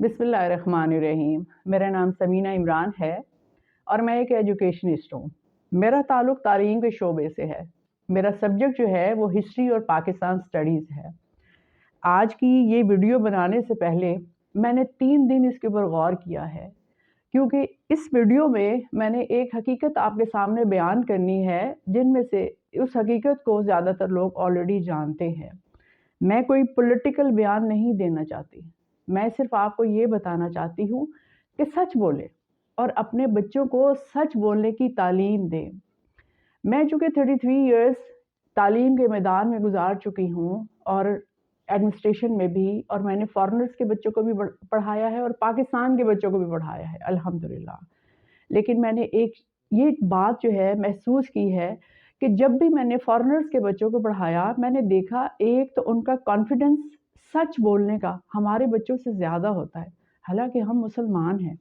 बिस्मिल्लाहिर्रहमानिर्रहीम। मेरा नाम समीना इमरान है और मैं एक एजुकेशनिस्ट हूँ। मेरा ताल्लुक़ तालीम के शोबे से है। मेरा सब्जेक्ट जो है वो हिस्ट्री और पाकिस्तान स्टडीज़ है। आज की ये वीडियो बनाने से पहले मैंने 3 दिन इसके ऊपर गौर किया है, क्योंकि इस वीडियो में मैंने एक हकीकत आपके सामने बयान करनी है, जिनमें से उस हकीकत को ज़्यादातर लोग ऑलरेडी जानते हैं। मैं कोई पॉलिटिकल बयान नहीं देना चाहती, मैं सिर्फ आपको ये बताना चाहती हूँ कि सच बोलें और अपने बच्चों को सच बोलने की तालीम दें। मैं चूँकि 33 इयर्स तालीम के मैदान में गुजार चुकी हूँ और एडमिनिस्ट्रेशन में भी, और मैंने फॉरेनर्स के बच्चों को भी पढ़ाया है और पाकिस्तान के बच्चों को भी पढ़ाया है अल्हम्दुलिल्लाह। लेकिन मैंने एक ये बात जो है महसूस की है कि जब भी मैंने फॉरेनर्स के बच्चों को पढ़ाया, मैंने देखा एक तो उनका कॉन्फिडेंस सच बोलने का हमारे बच्चों से ज़्यादा होता है, हालांकि हम मुसलमान हैं,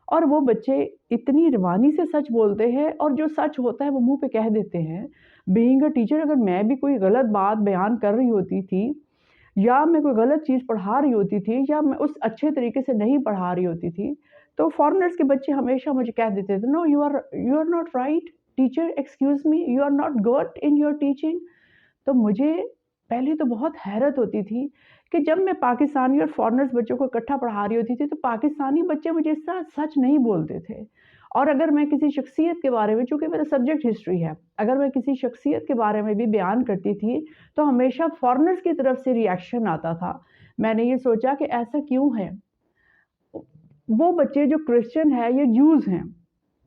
और वो बच्चे इतनी रवानी से सच बोलते हैं और जो सच होता है वो मुंह पे कह देते हैं। बीइंग अ टीचर, अगर मैं भी कोई गलत बात बयान कर रही होती थी या मैं कोई गलत चीज़ पढ़ा रही होती थी या मैं उस अच्छे तरीके से नहीं पढ़ा रही होती थी, तो फॉरेनर्स के बच्चे हमेशा मुझे कह देते थे, no you are not right teacher, excuse me, you are not good in your teaching. तो मुझे पहले तो बहुत हैरत होती थी कि जब मैं पाकिस्तानी और फॉरेनर्स बच्चों को इकट्ठा पढ़ा रही होती थी, तो पाकिस्तानी बच्चे मुझे इस तरह सच नहीं बोलते थे। और अगर मैं किसी शख्सियत के बारे में, चूँकि मेरा सब्जेक्ट हिस्ट्री है, अगर मैं किसी शख्सियत के बारे में भी बयान करती थी, तो हमेशा फॉरेनर्स की तरफ से रिएक्शन आता था। मैंने ये सोचा कि ऐसा क्यों है? वो बच्चे जो क्रिश्चियन है या ज्यूज़ हैं,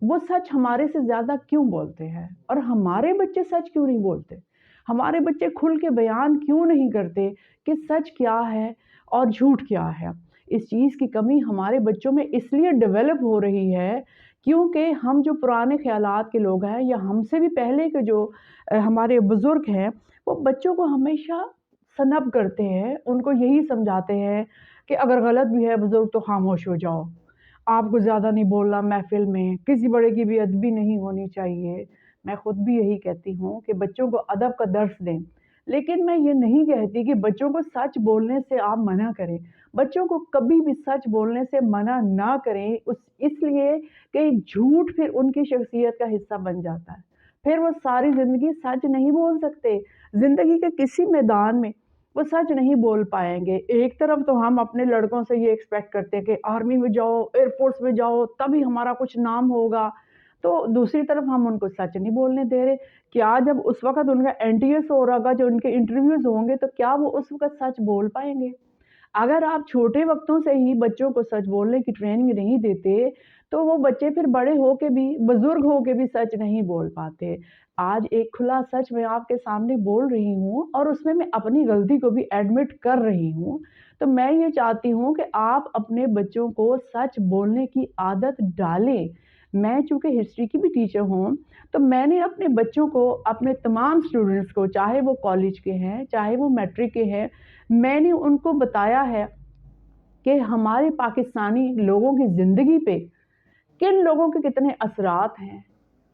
वो सच हमारे से ज़्यादा क्यों बोलते हैं और हमारे बच्चे सच क्यों नहीं बोलते? हमारे बच्चे खुल के बयान क्यों नहीं करते कि सच क्या है और झूठ क्या है? इस चीज़ की कमी हमारे बच्चों में इसलिए डेवलप हो रही है क्योंकि हम जो पुराने ख़यालात के लोग हैं या हमसे भी पहले के जो हमारे बुज़ुर्ग हैं, वो बच्चों को हमेशा सनब करते हैं, उनको यही समझाते हैं कि अगर गलत भी है बुज़ुर्ग तो खामोश हो जाओ, आपको ज़्यादा नहीं बोलना महफ़िल में, किसी बड़े की बेअदबी नहीं होनी चाहिए। मैं खुद भी यही कहती हूँ कि बच्चों को अदब का दर्स दें, लेकिन मैं ये नहीं कहती कि बच्चों को सच बोलने से आप मना करें। बच्चों को कभी भी सच बोलने से मना ना करें, इसलिए कि झूठ फिर उनकी शख्सियत का हिस्सा बन जाता है। फिर वो सारी ज़िंदगी सच नहीं बोल सकते। ज़िंदगी के किसी मैदान में वो सच नहीं बोल पाएँगे। एक तरफ तो हम अपने लड़कों से ये एक्सपेक्ट करते हैं कि आर्मी में जाओ, एयरफोर्स में जाओ, तभी हमारा कुछ नाम होगा। तो दूसरी तरफ हम उनको सच नहीं बोलने दे रहे। क्या जब उस वक़्त उनका एनटीएस हो रहा होगा, जो उनके इंटरव्यूज़ होंगे, तो क्या वो उस वक़्त सच बोल पाएँगे? अगर आप छोटे वक़्तों से ही बच्चों को सच बोलने की ट्रेनिंग नहीं देते, तो वो बच्चे फिर बड़े होके भी, बुज़ुर्ग होके भी सच नहीं बोल पाते। आज एक खुला सच मैं आपके सामने बोल रही हूँ और उसमें मैं अपनी गलती को भी एडमिट कर रही हूँ। तो मैं ये चाहती हूँ कि आप अपने बच्चों को सच बोलने की आदत डालें। मैं चूँकि हिस्ट्री की भी टीचर हूँ, तो मैंने अपने बच्चों को, अपने तमाम स्टूडेंट्स को, चाहे वो कॉलेज के हैं, चाहे वो मैट्रिक के हैं, मैंने उनको बताया है कि हमारे पाकिस्तानी लोगों की ज़िंदगी पे किन लोगों के कितने असरात हैं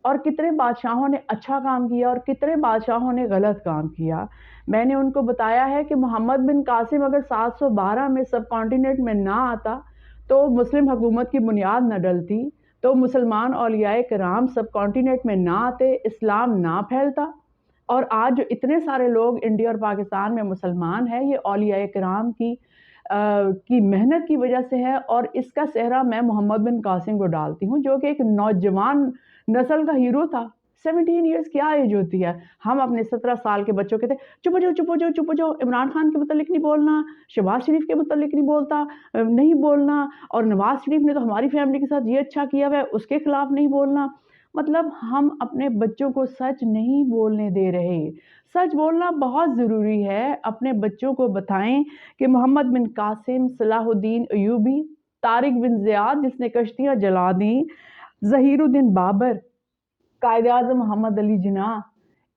और कितने बादशाहों ने अच्छा काम किया और कितने बादशाहों ने गलत काम किया। मैंने उनको बताया है कि मोहम्मद बिन कासिम अगर 712 में सब कॉन्टिनेंट में ना आता, तो मुस्लिम हुकूमत की बुनियाद न डलती, तो मुसलमान औलियाए किराम सब कॉन्टिनेंट में ना आते, इस्लाम ना फैलता। और आज जो इतने सारे लोग इंडिया और पाकिस्तान में मुसलमान हैं, ये औलियाए किराम की मेहनत की वजह से है। और इसका सेहरा मैं मोहम्मद बिन कासिम को डालती हूँ, जो कि एक नौजवान नस्ल का हीरो था। 17 इयर्स क्या एज होती है? हम अपने 17 साल के बच्चों के थे, चुप हो जाओ, चुप हो जाओ, चुप हो जाओ, इमरान खान के मुतल्लिक नहीं बोलना, शहबाज शरीफ के मुतल्लिक नहीं बोलता, नहीं बोलना, और नवाज शरीफ ने तो हमारी फैमिली के साथ ये अच्छा किया हुआ है, उसके खिलाफ नहीं बोलना। मतलब हम अपने बच्चों को सच नहीं बोलने दे रहे। सच बोलना बहुत ज़रूरी है। अपने बच्चों को बताएं कि मोहम्मद बिन कासिम, सलाहुद्दीन अयूबी, तारिक बिन ज़ियाद जिसने कश्तियाँ जला दी, ज़हीरुद्दीन बाबर, कायद-ए-आज़म मोहम्मद अली जिन्ना,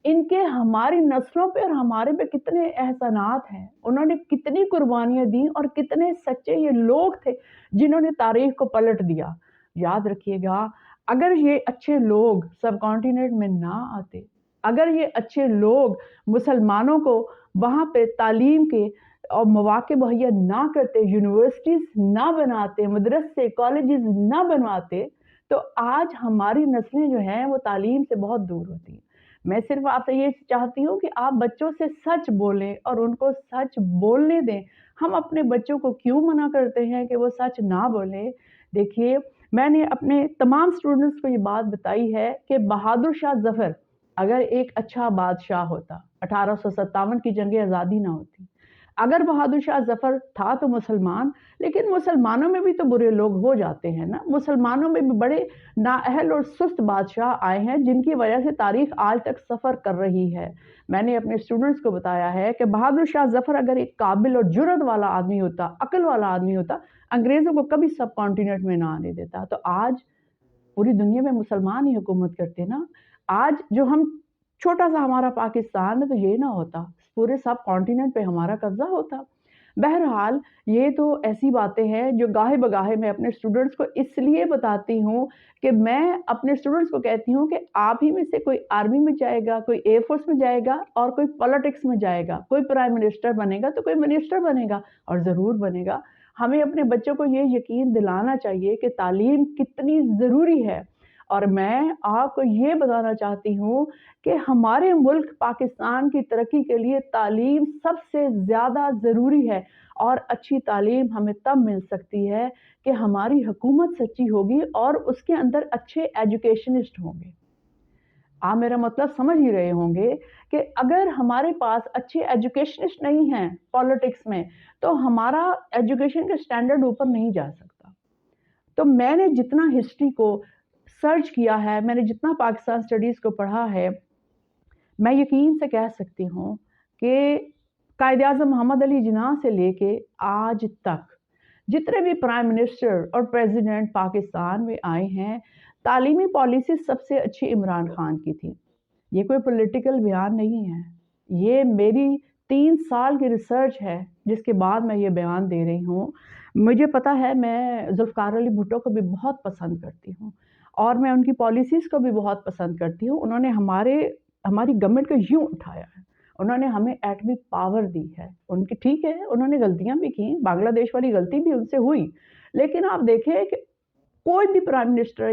इनके हमारी नस्लों पे और हमारे पे कितने एहसानात हैं। उन्होंने कितनी कुर्बानियाँ दी और कितने सच्चे ये लोग थे जिन्होंने तारीख़ को पलट दिया। याद रखिएगा, अगर ये अच्छे लोग सब कॉन्टिनेंट में ना आते, अगर ये अच्छे लोग मुसलमानों को वहाँ पे तालीम के اور مواقع مہیا نہ کرتے، یونیورسٹیز نہ بناتے، مدرسے کالجز نہ بنواتے، تو آج ہماری نسلیں جو ہیں وہ تعلیم سے بہت دور ہوتی ہیں۔ میں صرف آپ سے یہ چاہتی ہوں کہ آپ بچوں سے سچ بولیں اور ان کو سچ بولنے دیں۔ ہم اپنے بچوں کو کیوں منع کرتے ہیں کہ وہ سچ نہ بولیں؟ دیکھیے، میں نے اپنے تمام اسٹوڈنٹس کو یہ بات بتائی ہے کہ بہادر شاہ ظفر اگر ایک اچھا بادشاہ ہوتا، 1857 کی جنگ آزادی نہ ہوتی، اگر بہادر شاہ ظفر تھا تو مسلمان، لیکن مسلمانوں میں بھی تو برے لوگ ہو جاتے ہیں نا، مسلمانوں میں بھی بڑے نااہل اور سست بادشاہ آئے ہیں جن کی وجہ سے تاریخ آج تک سفر کر رہی ہے۔ میں نے اپنے اسٹوڈنٹس کو بتایا ہے کہ بہادر شاہ ظفر اگر ایک قابل اور جرأت والا آدمی ہوتا، عقل والا آدمی ہوتا، انگریزوں کو کبھی سب کانٹیننٹ میں نہ آنے دیتا۔ تو آج پوری دنیا میں مسلمان ہی حکومت کرتے نا۔ آج جو ہم چھوٹا سا ہمارا پاکستان ہے تو یہ نہ ہوتا، پورے سب کانٹیننٹ پہ ہمارا قبضہ ہوتا۔ بہرحال یہ تو ایسی باتیں ہیں جو گاہے بگاہے میں اپنے اسٹوڈنٹس کو اس لیے بتاتی ہوں کہ میں اپنے اسٹوڈنٹس کو کہتی ہوں کہ آپ ہی میں سے کوئی آرمی میں جائے گا، کوئی ایئر فورس میں جائے گا اور کوئی پالیٹکس میں جائے گا، کوئی پرائم منسٹر بنے گا تو کوئی منسٹر بنے گا، اور ضرور بنے گا۔ ہمیں اپنے بچوں کو یہ یقین دلانا چاہیے کہ تعلیم کتنی ضروری ہے، اور میں آپ کو یہ بتانا چاہتی ہوں کہ ہمارے ملک پاکستان کی ترقی کے لیے تعلیم سب سے زیادہ ضروری ہے، اور اچھی تعلیم ہمیں تب مل سکتی ہے کہ ہماری حکومت سچی ہوگی اور اس کے اندر اچھے ایجوکیشنسٹ ہوں گے۔ آپ میرا مطلب سمجھ ہی رہے ہوں گے کہ اگر ہمارے پاس اچھے ایجوکیشنسٹ نہیں ہیں پالیٹکس میں تو ہمارا ایجوکیشن کا سٹینڈرڈ اوپر نہیں جا سکتا۔ تو میں نے جتنا ہسٹری کو سرچ کیا ہے، میں نے جتنا پاکستان اسٹڈیز کو پڑھا ہے، میں یقین سے کہہ سکتی ہوں کہ قائد اعظم محمد علی جناح سے لے کے آج تک جتنے بھی پرائم منسٹر اور پریزیڈنٹ پاکستان میں آئے ہیں، تعلیمی پالیسی سب سے اچھی عمران خان کی تھی۔ یہ کوئی پولیٹیکل بیان نہیں ہے، یہ میری 3 سال کی ریسرچ ہے جس کے بعد میں یہ بیان دے رہی ہوں۔ مجھے پتا ہے میں ذوالفقار علی بھٹو کو بھی بہت پسند کرتی ہوں اور میں ان کی پالیسیز کو بھی بہت پسند کرتی ہوں۔ انہوں نے ہماری گورنمنٹ کو یوں اٹھایا ہے، انہوں نے ہمیں ایٹمی پاور دی ہے۔ ان کی ٹھیک ہے، انہوں نے غلطیاں بھی کی، بنگلہ دیش والی غلطی بھی ان سے ہوئی، لیکن آپ دیکھیں کہ کوئی بھی پرائم منسٹر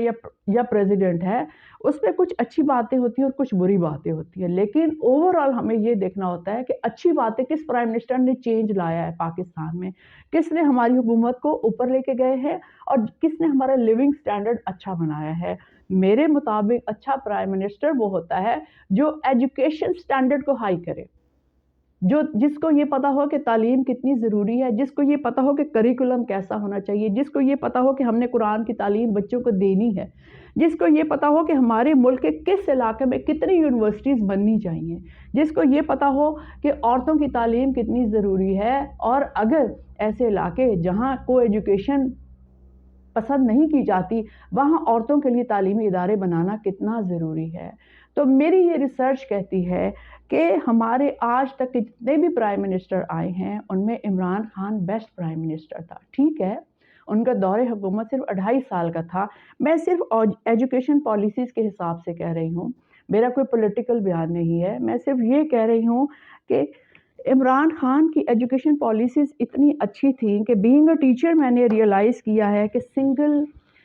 یا پریزیڈنٹ ہے، اس پہ کچھ اچھی باتیں ہوتی ہیں اور کچھ بری باتیں ہوتی ہیں، لیکن اوورآل ہمیں یہ دیکھنا ہوتا ہے کہ اچھی باتیں کس پرائم منسٹر نے چینج لایا ہے پاکستان میں، کس نے ہماری حکومت کو اوپر لے کے گئے ہیں اور کس نے ہمارا لیونگ سٹینڈرڈ اچھا بنایا ہے۔ میرے مطابق اچھا پرائم منسٹر وہ ہوتا ہے جو ایجوکیشن سٹینڈرڈ کو ہائی کرے، جس کو یہ پتا ہو کہ تعلیم کتنی ضروری ہے، جس کو یہ پتا ہو کہ کریکولم کیسا ہونا چاہیے، جس کو یہ پتا ہو کہ ہم نے قرآن کی تعلیم بچوں کو دینی ہے، جس کو یہ پتا ہو کہ ہمارے ملک کے کس علاقے میں کتنی یونیورسٹیز بننی چاہیے، جس کو یہ پتا ہو کہ عورتوں کی تعلیم کتنی ضروری ہے، اور اگر ایسے علاقے جہاں کو ایجوکیشن پسند نہیں کی جاتی وہاں عورتوں کے لیے تعلیمی ادارے بنانا کتنا ضروری ہے۔ تو میری یہ ریسرچ کہتی ہے کہ ہمارے آج تک کے جتنے بھی پرائم منسٹر آئے ہیں ان میں Imran Khan best prime minister تھا۔ ٹھیک ہے، ان کا دور حکومت صرف 2.5 سال کا تھا۔ میں صرف ایجوکیشن پالیسیز کے حساب سے کہہ رہی ہوں، میرا کوئی پولیٹیکل بیان نہیں ہے، میں صرف یہ کہہ رہی ہوں کہ عمران خان کی ایجوکیشن پالیسیز اتنی اچھی تھیں کہ بینگ اے ٹیچر میں نے ریئلائز کیا ہے کہ سنگل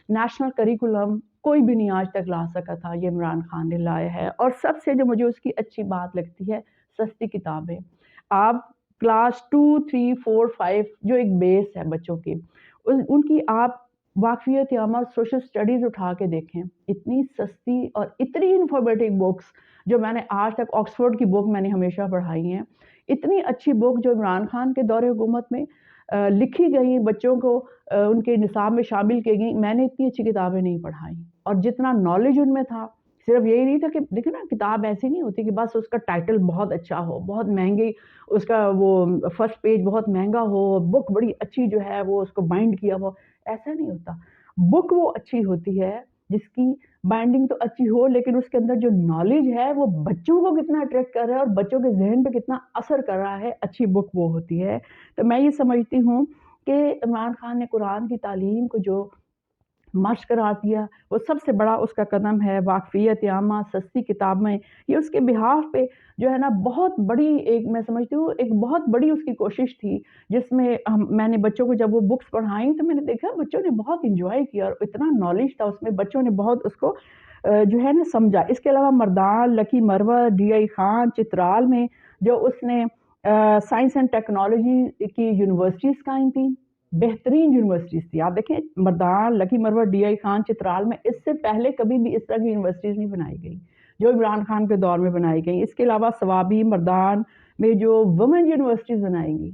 نیشنل کریکولم کوئی بھی نہیں آج تک لا سکا تھا، یہ عمران خان نے لایا ہے۔ اور سب سے جو مجھے اس کی اچھی بات لگتی ہے، سستی کتابیں۔ آپ کلاس 2، 3، 4، 5 جو ایک بیس ہے بچوں کی، ان کی آپ واقفیت عامہ سوشل سٹڈیز اٹھا کے دیکھیں، اتنی سستی اور اتنی انفارمیٹیو بکس جو میں نے آج تک آکسفورڈ کی بک میں نے ہمیشہ پڑھائی ہیں، اتنی اچھی بک جو عمران خان کے دور حکومت میں لکھی گئی، بچوں کو ان کے نصاب میں شامل کی گئی، میں نے اتنی اچھی کتابیں نہیں پڑھائیں، اور جتنا نالج ان میں تھا، صرف یہی نہیں تھا کہ دیکھیں نا کتاب ایسی نہیں ہوتی کہ بس اس کا ٹائٹل بہت اچھا ہو، بہت مہنگی اس کا وہ فرسٹ پیج بہت مہنگا ہو، بک بڑی اچھی جو ہے وہ اس کو بائنڈ کیا ہو، ایسا نہیں ہوتا۔ بک وہ اچھی ہوتی ہے جس کی بائنڈنگ تو اچھی ہو لیکن اس کے اندر جو نالج ہے وہ بچوں کو کتنا اٹریکٹ کر رہا ہے اور بچوں کے ذہن پہ کتنا اثر کر رہا ہے، اچھی بک وہ ہوتی ہے۔ تو میں یہ سمجھتی ہوں کہ عمران خان نے قرآن کی تعلیم کو جو मर्ज करार दिया, वो सबसे बड़ा उसका कदम है। वाक़फ़ियत आमा, सस्ती किताबें, ये उसके बिहाफ़ पे जो है ना बहुत बड़ी, एक मैं समझती हूँ एक बहुत बड़ी उसकी कोशिश थी, जिसमें मैंने बच्चों को जब वो बुक्स पढ़ाई तो मैंने देखा बच्चों ने बहुत एन्जॉय किया और इतना नॉलेज था उसमें, बच्चों ने बहुत उसको जो है ना समझा। इसके अलावा मर्दान, लकी मरवर, डी.आई. खान, चित्राल में जो उसने साइंस एंड टेक्नोलॉजी की यूनिवर्सिटीज़ कायम की, बेहतरीन यूनिवर्सिटीज़ थी। आप देखें मर्दान, लकी मरवर, डी.आई. खान, चित्राल में इससे पहले कभी भी इस तरह की यूनिवर्सिटीज़ नहीं बनाई गई, जो इमरान खान के दौर में बनाई गई। इसके अलावा सवाबी, मर्दान में जो वुमेन यूनिवर्सिटीज़ बनाएँगी,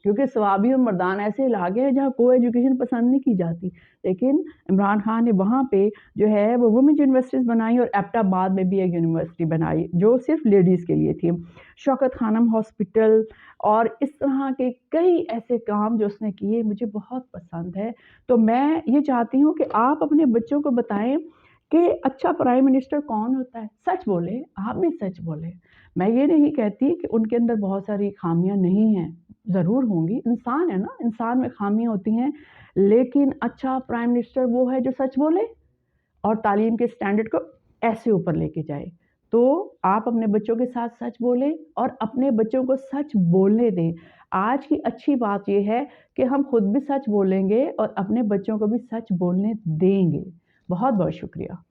क्योंकि सवाबी और मर्दान ऐसे इलाके हैं जहाँ को एजुकेशन पसंद नहीं की जाती, लेकिन इमरान खान ने वहाँ पे जो है वो वुमेन यूनिवर्सिटीज़ बनाई और एबटाबाद में भी एक यूनिवर्सिटी बनाई जो सिर्फ लेडीज़ के लिए थी। शौकत खानम हॉस्पिटल और इस तरह के कई ऐसे काम जो उसने किए मुझे बहुत पसंद है। तो मैं ये चाहती हूँ कि आप अपने बच्चों को बताएँ कि अच्छा प्राइम मिनिस्टर कौन होता है? सच बोलें, आप भी सच बोलें। मैं ये नहीं कहती कि उनके अंदर बहुत सारी ख़ामियाँ नहीं हैं, ज़रूर होंगी, इंसान है ना, इंसान में ख़ामियाँ होती हैं, लेकिन अच्छा प्राइम मिनिस्टर वो है जो सच बोले और तालीम के स्टैंडर्ड को ऐसे ऊपर लेके जाए। तो आप अपने बच्चों के साथ सच बोलें और अपने बच्चों को सच बोलने दें। आज की अच्छी बात ये है कि हम खुद भी सच बोलेंगे और अपने बच्चों को भी सच बोलने देंगे। बहुत-बहुत शुक्रिया।